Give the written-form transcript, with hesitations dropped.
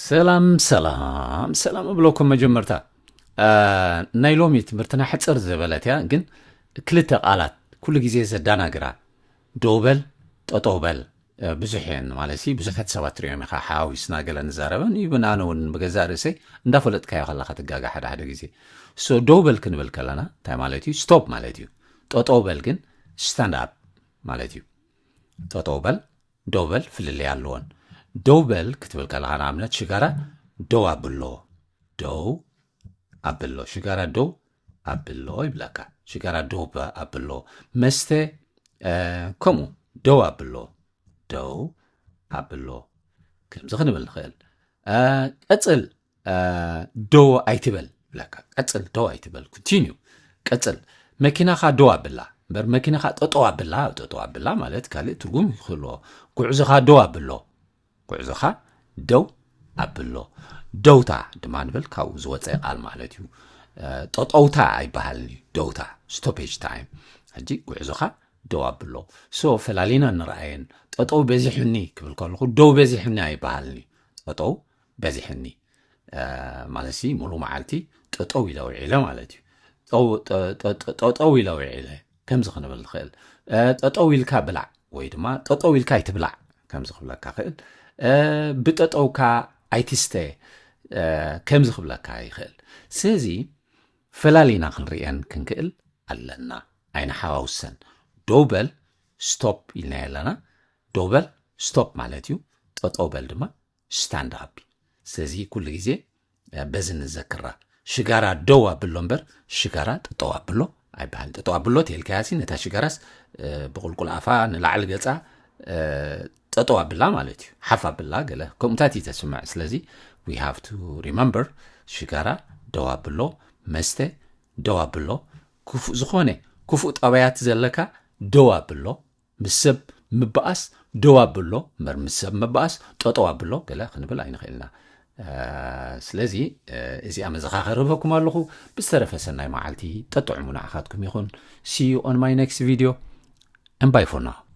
ሰላም ብሎኩም መጀመርታ ናይ ሎሚ ትምህርትና ሕፅር ዝበለት እያ ግን ክልተ ቃላት ኩሉ ግዜ ዘዳናግራ ዶበል ጠጠውበል ብዙሕን ማለት ብዙሓት ሰባት ትሪኦም ኢኻ ሓዊስና ገለ ንዛረበን ይብን ኣነ እውን ብገዛ ርእሰይ እንዳፈለጥካዮ ከለኻ ትጋጋ ሓደ ግዜ ሶ ዶበል ክንብል ከለና እንታይ ማለት እዩ ስቶፕ ማለት እዩ ጠጠውበል ግን ስታንድ ኣፕ ማለት እዩ ጠጠውበል ዶበል ፍልልይ ኣለዎን ዶበል ክትብል ከለኻ ንኣብነት ሽጋራ ዶው ኣብሎ ዶው ኣብሎ ሽጋራ ዶው ኣብሎ ይብለካ ሽጋራ ዶው ኣብሎ መስተ ከምኡ ዶው ኣብሎ ዶው ኣብሎ ከምዚ ክንብል ንኽእል ቀፅል ዶው ኣይትበል ይብለካ ቀፅል ዶው ኣይትበል ኮንቲኒው ቀፅል መኪናኻ ዶው ኣብላ እምበር መኪናኻ ጠጠው ኣብላ ማለት ካልእ ትርጉም ይኽእልዎ ጉዕዞኻ ዶው ኣብሎ ጉዕዞኻ ዶው ኣብሎ ደውታ ድማ ንብል ካብኡ ዝወፀ ቃል ማለት እዩ ጠጠውታ ኣይበሃልን እዩ ደውታ ስቶፔጅ ታይም ሕጂ ጉዕዞኻ ዶው ኣብሎ ሶ ፈላሊና ንርአየን ጠጠው በዚሕኒ ክብል ከለኹ ዶው በዚሕኒ ኣይበሃልን እዩ ጠጠው በዚሕኒ ማለት ሙሉእ መዓልቲ ጠጠው ኢለ ውዒለ ማለት እዩ ጠጠው ኢለ ውዒለ ከምዚ ክንብል ንኽእል ጠጠው ኢልካ ብላዕ ወይ ድማ ጠጠው ኢልካ ኣይትብላዕ ከምዚ ክብለካ ክእል ብጠጠውካ ኣይትስተ ከምዚ ክብለካ ይኽእል ስለዚ ፈላሊና ክንሪአን ክንክእል ኣለና ኣይንሓዋውሰን ዶውበል ስቶፕ ኢልና ኣለና ዶውበል ስቶፕ ማለት እዩ ጠጠውበል ድማ ስታንድ ኣፕ ስለዚ ኩሉ ግዜ በዚ ንዘክራ ሽጋራ ዶው ኣብሎ እምበር ሽጋራ ጠጠው ኣብሎ ኣይበሃል ጠጠው ኣብሎ ተልካያሲ ነታ ሽጋራስ ብቁልቁል ኣፋ ንላዕሊ ገፃ ጠጠው ኣብላ ማለት እዩ ሓፍ ኣብላ ገለ ከምኡታት እዩ ተስማዕ ስለዚ we have to remember ሽጋራ ዶው ኣብሎ መስተ ዶው ኣብሎ ክፉእ ዝኾነ ክፉእ ጠባያት ዘለካ ዶው ኣብሎ ምስ ሰብ ምበኣስ ዶው ኣብሎ እምበር ምስ ሰብ ምበኣስ ጠጠው ኣብሎ ገለ ክንብል ኣይንኽእልና ስለዚ እዚኣ መዘኻኸርበኩም ኣለኹ ብዝተረፈ ሰናይ መዓልቲ ጠጥዑሙ ንዓኻትኩም ይኹን see you on my next video and bye for now